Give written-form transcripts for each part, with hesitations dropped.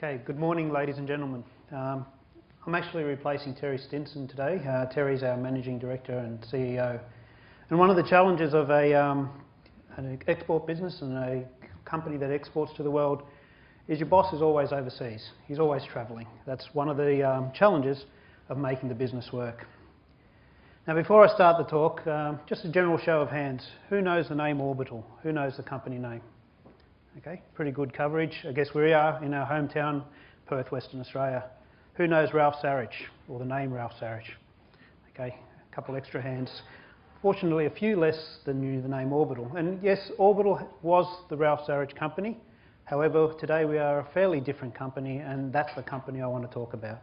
Okay, good morning ladies and gentlemen. I'm actually replacing Terry Stinson today. Terry's our Managing Director and CEO. And one of the challenges of an export business and a company that exports to the world is your boss is always overseas. He's always travelling. That's one of the challenges of making the business work. Now before I start the talk, just a general show of hands. Who knows the name Orbital? Who knows the company name? Okay, pretty good coverage. I guess we are in our hometown, Perth, Western Australia. Who knows Ralph Sarich, or the name Ralph Sarich? Okay, a couple extra hands. Fortunately, a few less than knew the name Orbital. And yes, Orbital was the Ralph Sarich company. However, today we are a fairly different company, and that's the company I want to talk about.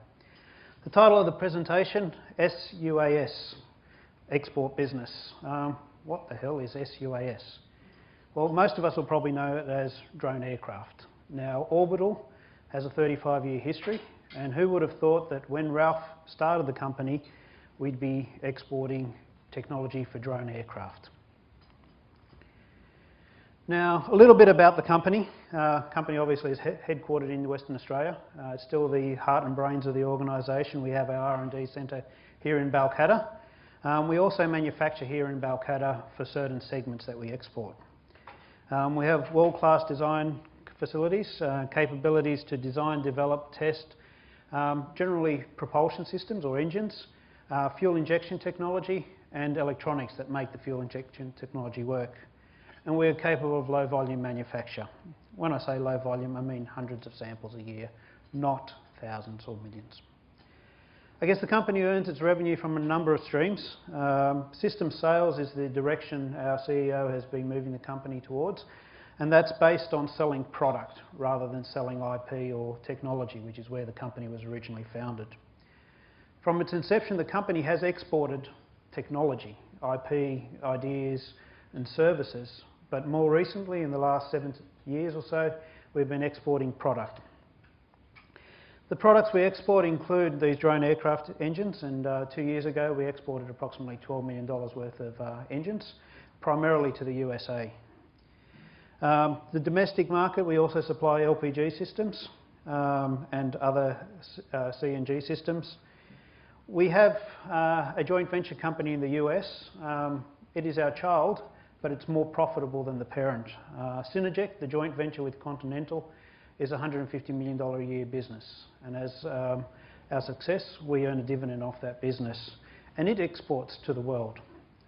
The title of the presentation, SUAS, Export Business. What the hell is SUAS? Well, most of us will probably know it as drone aircraft. Now, Orbital has a 35-year history, and who would have thought that when Ralph started the company, we'd be exporting technology for drone aircraft. Now, a little bit about the company. Company obviously is headquartered in Western Australia. It's still the heart and brains of the organisation. We have our R&D centre here in Balcatta. We also manufacture here in Balcatta for certain segments that we export. We have world-class design facilities, capabilities to design, develop, test, generally propulsion systems or engines, fuel injection technology and electronics that make the fuel injection technology work. And we're capable of low volume manufacture. When I say low volume, I mean hundreds of samples a year, not thousands or millions. I guess the company earns its revenue from a number of streams. System sales is the direction our CEO has been moving the company towards, and that's based on selling product rather than selling IP or technology, which is where the company was originally founded. From its inception, the company has exported technology, IP, ideas and services, but more recently, in the last 7 years or so, we've been exporting product. The products we export include these drone aircraft engines, and 2 years ago we exported approximately $12 million worth of engines, primarily to the USA. The domestic market, we also supply LPG systems and other CNG systems. We have a joint venture company in the US. It is our child, but it's more profitable than the parent. Synergec, the joint venture with Continental, is a $150 million a year business, and as our success, we earn a dividend off that business, and it exports to the world.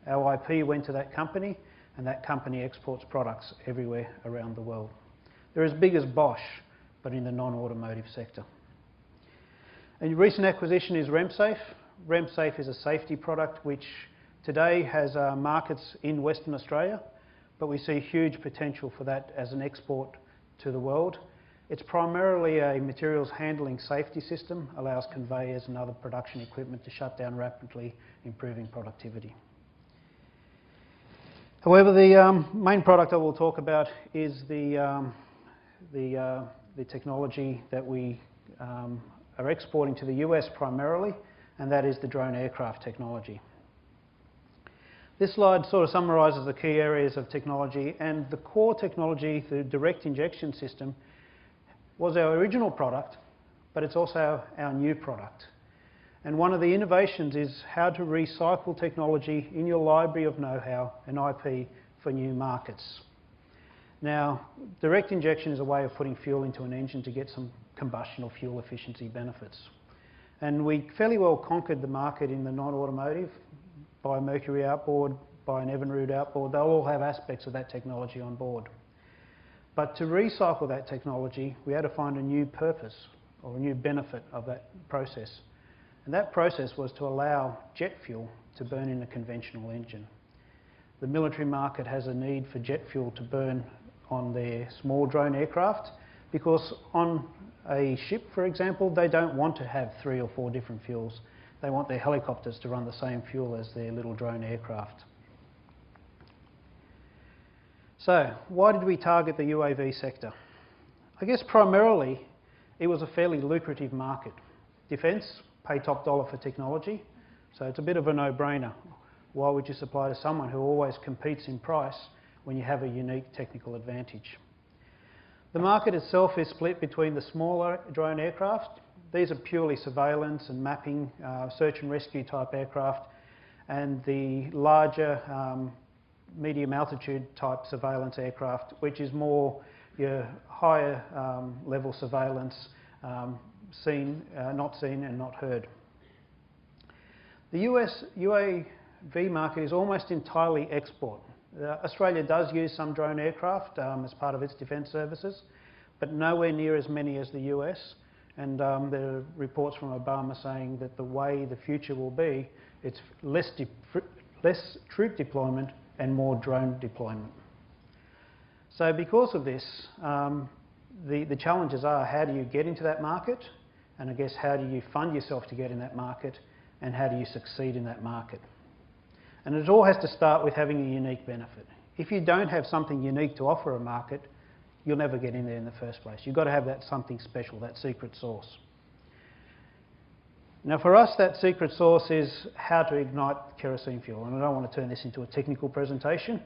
Our IP went to that company, and that company exports products everywhere around the world. They're as big as Bosch, but in the non-automotive sector. A recent acquisition is RemSafe. RemSafe is a safety product which today has markets in Western Australia, but we see huge potential for that as an export to the world. It's primarily a materials handling safety system, allows conveyors and other production equipment to shut down rapidly, improving productivity. However, the main product I will talk about is the technology that we are exporting to the US primarily, and that is the drone aircraft technology. This slide sort of summarises the key areas of technology, and the core technology, the direct injection system, was our original product, but it's also our new product. And one of the innovations is how to recycle technology in your library of know-how and IP for new markets. Now, direct injection is a way of putting fuel into an engine to get some combustion or fuel efficiency benefits. And we fairly well conquered the market in the non-automotive by a Mercury outboard, by an Evinrude outboard. They'll all have aspects of that technology on board. But to recycle that technology, we had to find a new purpose or a new benefit of that process. And that process was to allow jet fuel to burn in a conventional engine. The military market has a need for jet fuel to burn on their small drone aircraft because on a ship, for example, they don't want to have 3 or 4 different fuels. They want their helicopters to run the same fuel as their little drone aircraft. So, why did we target the UAV sector? I guess primarily it was a fairly lucrative market. Defence, pay top dollar for technology, so it's a bit of a no-brainer. Why would you supply to someone who always competes in price when you have a unique technical advantage? The market itself is split between the smaller drone aircraft. These are purely surveillance and mapping, search and rescue type aircraft, and the larger medium altitude type surveillance aircraft, which is more your higher level surveillance, seen, not seen and not heard. The US UAV market is almost entirely export. Australia does use some drone aircraft as part of its defence services, but nowhere near as many as the US. And there are reports from Obama saying that the way the future will be, it's less troop deployment and more drone deployment. So because of this, the challenges are, how do you get into that market? And I guess, how do you fund yourself to get in that market? And how do you succeed in that market? And it all has to start with having a unique benefit. If you don't have something unique to offer a market, you'll never get in there in the first place. You've got to have that something special, that secret sauce. Now for us, that secret sauce is how to ignite kerosene fuel. And I don't want to turn this into a technical presentation,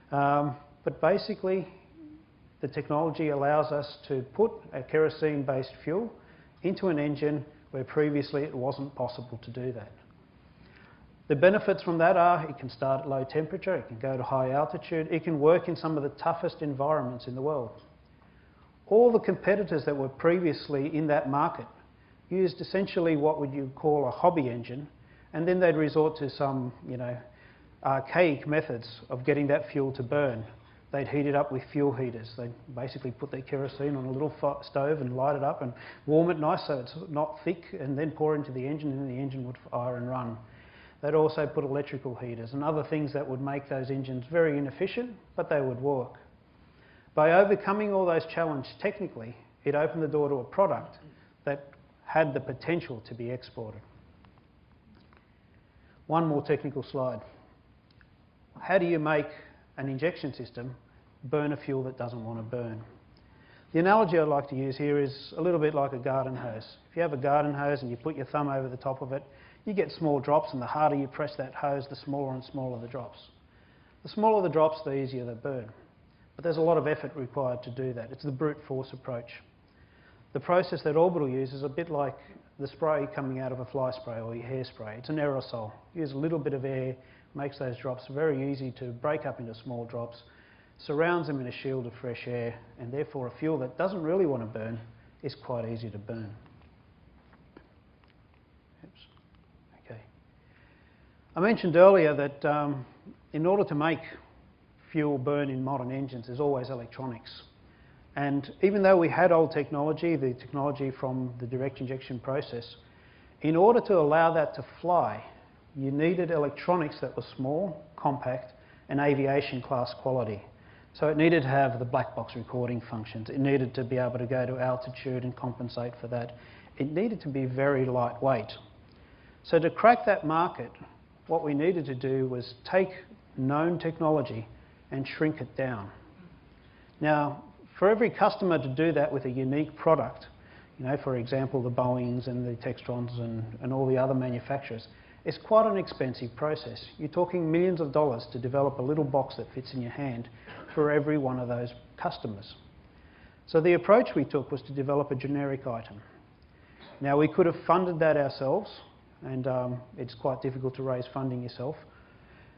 but basically the technology allows us to put a kerosene-based fuel into an engine where previously it wasn't possible to do that. The benefits from that are it can start at low temperature, it can go to high altitude, it can work in some of the toughest environments in the world. All the competitors that were previously in that market used essentially what would you call a hobby engine, and then they'd resort to some, archaic methods of getting that fuel to burn. They'd heat it up with fuel heaters. They'd basically put their kerosene on a little stove and light it up and warm it nice so it's not thick, and then pour into the engine, and then the engine would fire and run. They'd also put electrical heaters and other things that would make those engines very inefficient, but they would work. By overcoming all those challenges technically, it opened the door to a product that had the potential to be exported. One more technical slide. How do you make an injection system burn a fuel that doesn't want to burn? The analogy I like to use here is a little bit like a garden hose. If you have a garden hose and you put your thumb over the top of it, you get small drops, and the harder you press that hose, the smaller and smaller the drops. The smaller the drops, the easier they burn. But there's a lot of effort required to do that. It's the brute force approach. The process that Orbital uses is a bit like the spray coming out of a fly spray or your hairspray. It's an aerosol. Use a little bit of air, makes those drops very easy to break up into small drops, surrounds them in a shield of fresh air, and therefore a fuel that doesn't really want to burn is quite easy to burn. Oops. Okay. I mentioned earlier that in order to make fuel burn in modern engines, there's always electronics. And even though we had old technology, the technology from the direct injection process, in order to allow that to fly, you needed electronics that were small, compact, and aviation class quality. So it needed to have the black box recording functions. It needed to be able to go to altitude and compensate for that. It needed to be very lightweight. So to crack that market, what we needed to do was take known technology and shrink it down. Now, for every customer to do that with a unique product, for example, the Boeings and the Textrons and all the other manufacturers, it's quite an expensive process. You're talking millions of dollars to develop a little box that fits in your hand for every one of those customers. So the approach we took was to develop a generic item. Now, we could have funded that ourselves, and it's quite difficult to raise funding yourself.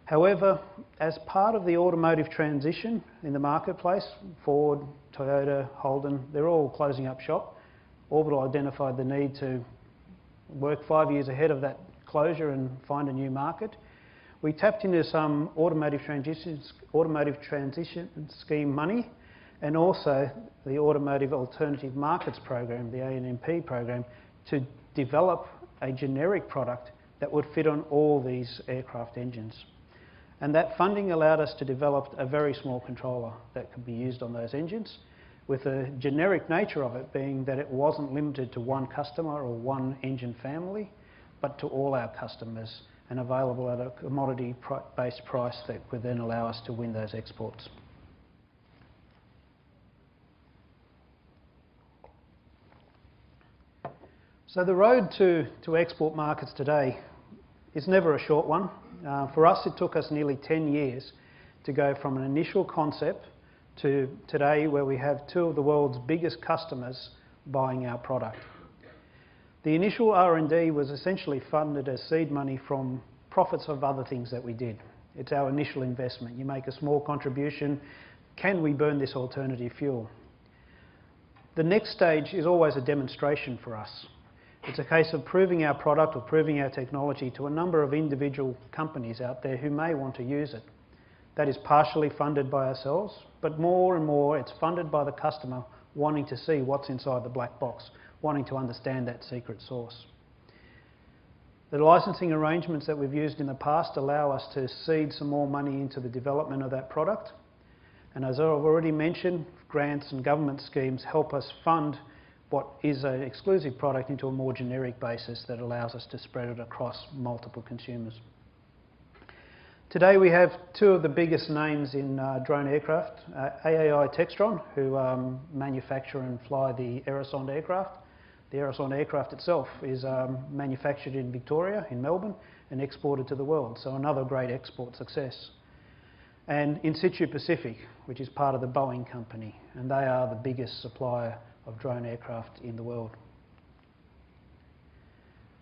However, as part of the automotive transition in the marketplace, Ford, Toyota, Holden, they're all closing up shop. Orbital identified the need to work 5 years ahead of that closure and find a new market. We tapped into some automotive transition scheme money, and also the Automotive Alternative Markets program, the ANMP program, to develop a generic product that would fit on all these aircraft engines. And that funding allowed us to develop a very small controller that could be used on those engines, with the generic nature of it being that it wasn't limited to one customer or one engine family, but to all our customers, and available at a commodity-based price that would then allow us to win those exports. So the road to export markets today is never a short one. For us, it took us nearly 10 years to go from an initial concept to today where we have two of the world's biggest customers buying our product. The initial R&D was essentially funded as seed money from profits of other things that we did. It's our initial investment. You make a small contribution. Can we burn this alternative fuel? The next stage is always a demonstration for us. It's a case of proving our product or proving our technology to a number of individual companies out there who may want to use it. That is partially funded by ourselves, but more and more it's funded by the customer wanting to see what's inside the black box, wanting to understand that secret sauce. The licensing arrangements that we've used in the past allow us to seed some more money into the development of that product. And as I've already mentioned, grants and government schemes help us fund what is an exclusive product into a more generic basis that allows us to spread it across multiple consumers. Today we have two of the biggest names in drone aircraft, AAI Textron, who manufacture and fly the Aerosonde aircraft. The Aerosonde aircraft itself is manufactured in Victoria, in Melbourne, and exported to the world, so another great export success. And In Situ Pacific, which is part of the Boeing company, and they are the biggest supplier of drone aircraft in the world.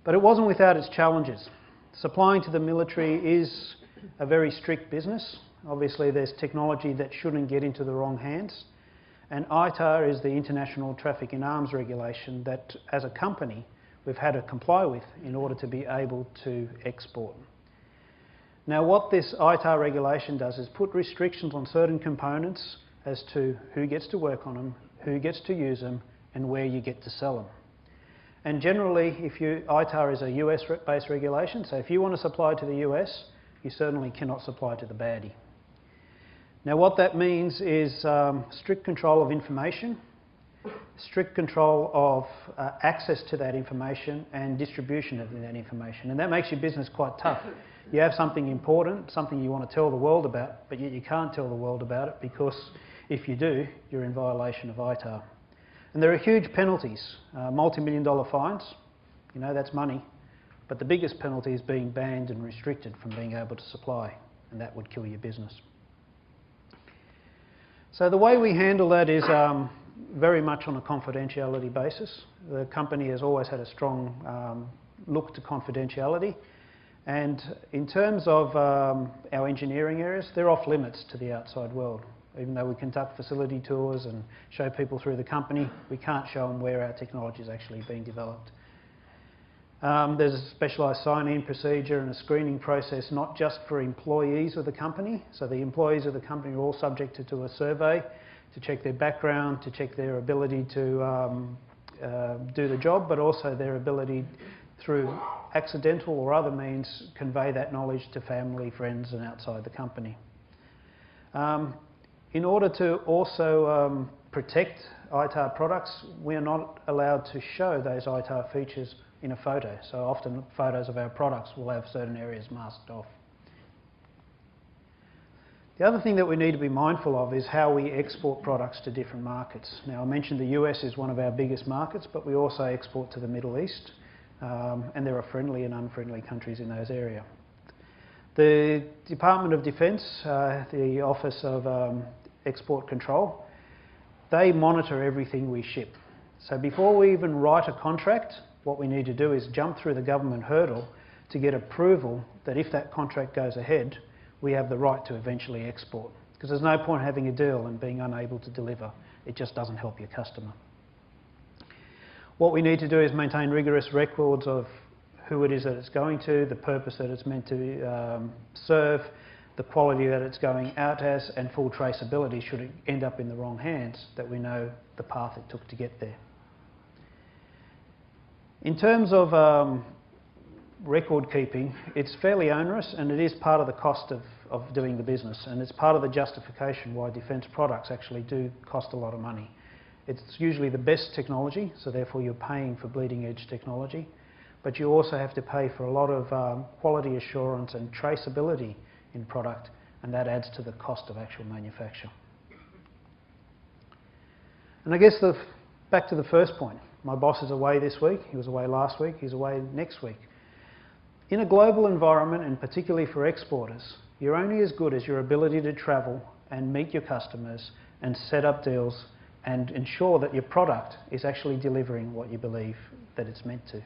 But it wasn't without its challenges. Supplying to the military is a very strict business. Obviously there's technology that shouldn't get into the wrong hands, and ITAR is the International Traffic in Arms regulation that as a company we've had to comply with in order to be able to export. Now what this ITAR regulation does is put restrictions on certain components as to who gets to work on them, who gets to use them, and where you get to sell them. And generally, ITAR is a US-based regulation, so if you want to supply to the US, you certainly cannot supply to the baddie. Now what that means is strict control of information, strict control of access to that information and distribution of that information. And that makes your business quite tough. You have something important, something you want to tell the world about, but yet you can't tell the world about it because if you do, you're in violation of ITAR. And there are huge penalties, multi-million-dollar fines, you know, that's money. But the biggest penalty is being banned and restricted from being able to supply, and that would kill your business. So the way we handle that is very much on a confidentiality basis. The company has always had a strong look to confidentiality, and in terms of our engineering areas, they're off limits to the outside world. Even though we conduct facility tours and show people through the company, we can't show them where our technology is actually being developed. There's a specialised sign-in procedure and a screening process not just for employees of the company. So the employees of the company are all subjected to a survey to check their background, to check their ability to do the job, but also their ability through accidental or other means convey that knowledge to family, friends and outside the company. In order to also protect ITAR products, we are not allowed to show those ITAR features in a photo. So often photos of our products will have certain areas masked off. The other thing that we need to be mindful of is how we export products to different markets. Now I mentioned the US is one of our biggest markets, but we also export to the Middle East, and there are friendly and unfriendly countries in those areas. The Department of Defence, the Office of Export Control, they monitor everything we ship. So before we even write a contract, what we need to do is jump through the government hurdle to get approval that if that contract goes ahead, we have the right to eventually export. Because there's no point having a deal and being unable to deliver. It just doesn't help your customer. What we need to do is maintain rigorous records of who it is that it's going to, the purpose that it's meant to serve, the quality that it's going out as, and full traceability should it end up in the wrong hands, that we know the path it took to get there. In terms of record keeping, it's fairly onerous and it is part of the cost of doing the business, and it's part of the justification why defence products actually do cost a lot of money. It's usually the best technology, so therefore you're paying for bleeding edge technology, but you also have to pay for a lot of quality assurance and traceability in product, and that adds to the cost of actual manufacture. And I guess back to the first point, my boss is away this week, he was away last week, he's away next week. In a global environment, and particularly for exporters, you're only as good as your ability to travel and meet your customers and set up deals and ensure that your product is actually delivering what you believe that it's meant to.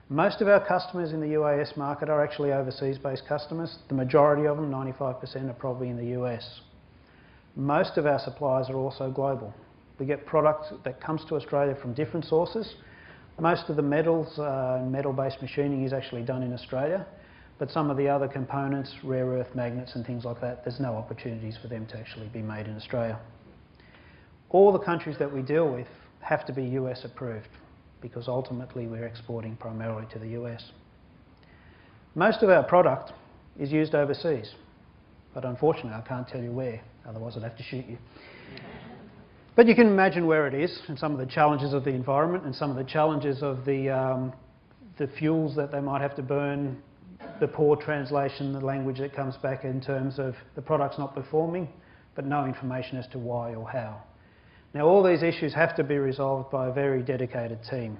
Most of our customers in the UAS market are actually overseas-based customers. The majority of them, 95%, are probably in the US. Most of our suppliers are also global. We get product that comes to Australia from different sources. Most of the metals and metal-based machining is actually done in Australia, but some of the other components, rare earth magnets and things like that, there's no opportunities for them to actually be made in Australia. All the countries that we deal with have to be US approved, because ultimately we're exporting primarily to the US. Most of our product is used overseas, but unfortunately I can't tell you where, otherwise I'd have to shoot you. But you can imagine where it is, and some of the challenges of the environment and some of the challenges of the fuels that they might have to burn, the poor translation, the language that comes back in terms of the product's not performing, but no information as to why or how. Now all these issues have to be resolved by a very dedicated team.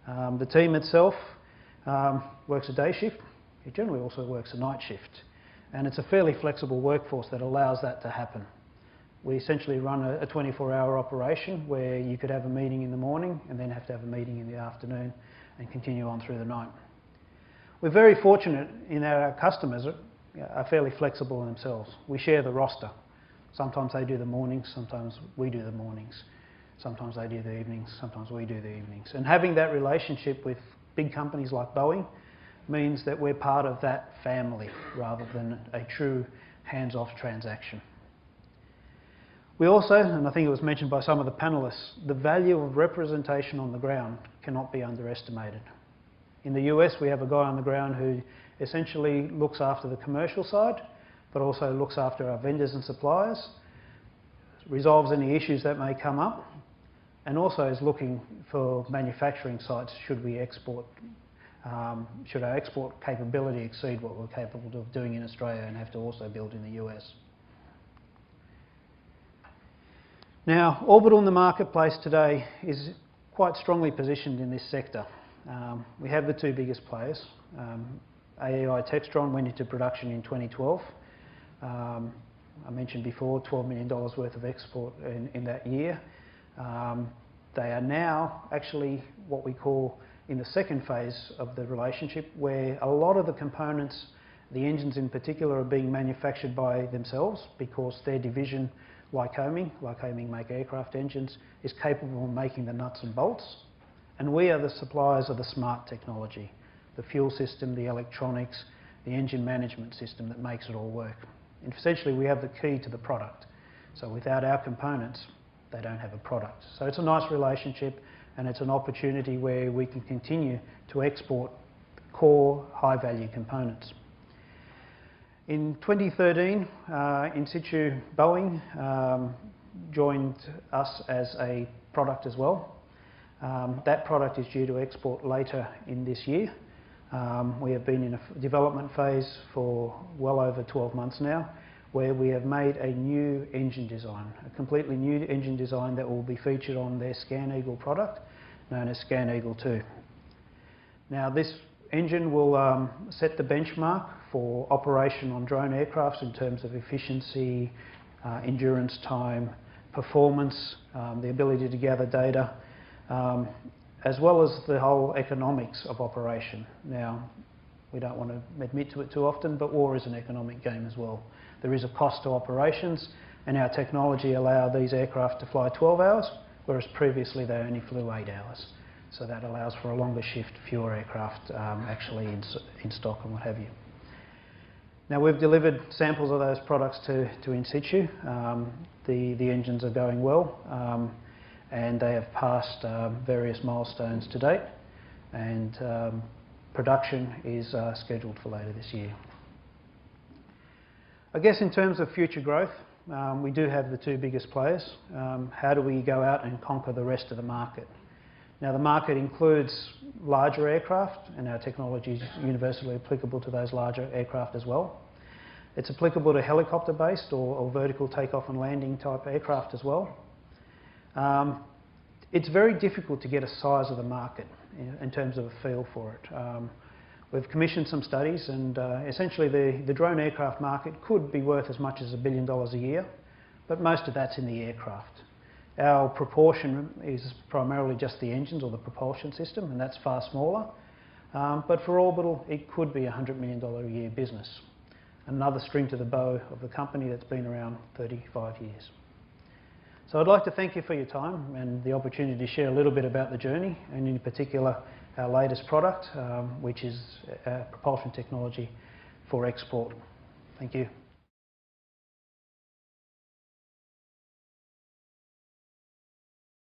The team itself works a day shift. It generally also works a night shift. And it's a fairly flexible workforce that allows that to happen. We essentially run a 24-hour operation where you could have a meeting in the morning and then have to have a meeting in the afternoon and continue on through the night. We're very fortunate in that our customers are fairly flexible themselves. We share the roster. Sometimes they do the mornings, sometimes we do the mornings. Sometimes they do the evenings, sometimes we do the evenings. And having that relationship with big companies like Boeing means that we're part of that family rather than a true hands-off transaction. We also, and I think it was mentioned by some of the panellists, the value of representation on the ground cannot be underestimated. In the US, we have a guy on the ground who essentially looks after the commercial side, but also looks after our vendors and suppliers, resolves any issues that may come up, and also is looking for manufacturing sites should we export, should our export capability exceed what we're capable of doing in Australia and have to also build in the US. Now, Orbital in the marketplace today is quite strongly positioned in this sector. We have the two biggest players. AEI Textron went into production in 2012. I mentioned before, $12 million worth of export in that year. They are now actually what we call in the second phase of the relationship, where a lot of the components, the engines in particular, are being manufactured by themselves because their division, Lycoming make aircraft engines, is capable of making the nuts and bolts. And we are the suppliers of the smart technology, the fuel system, the electronics, the engine management system that makes it all work. And essentially we have the key to the product. So without our components, they don't have a product. So it's a nice relationship, and it's an opportunity where we can continue to export core high-value components. In 2013, in situ Boeing joined us as a product as well. That product is due to export later in this year. We have been in a development phase for well over 12 months now, where we have made a new engine design, a completely new engine design that will be featured on their ScanEagle product, known as ScanEagle 2. Now this engine will set the benchmark for operation on drone aircrafts in terms of efficiency, endurance time, performance, the ability to gather data, as well as the whole economics of operation. Now, we don't want to admit to it too often, but war is an economic game as well. There is a cost to operations, and our technology allowed these aircraft to fly 12 hours, whereas previously they only flew 8 hours. So that allows for a longer shift, fewer aircraft actually in stock and what have you. Now we've delivered samples of those products to in situ. The engines are going well, and they have passed various milestones to date, and production is scheduled for later this year. I guess in terms of future growth, we do have the two biggest players. How do we go out and conquer the rest of the market? Now the market includes larger aircraft, and our technology is universally applicable to those larger aircraft as well. It's applicable to helicopter-based or vertical takeoff and landing type aircraft as well. It's very difficult to get a size of the market in terms of a feel for it. We've commissioned some studies, and essentially the drone aircraft market could be worth as much as $1 billion a year, but most of that's in the aircraft. Our proportion is primarily just the engines or the propulsion system, and that's far smaller. But for orbital, it could be a $100 million a year business. Another string to the bow of the company that's been around 35 years. So I'd like to thank you for your time and the opportunity to share a little bit about the journey, and in particular our latest product, which is propulsion technology for export. Thank you.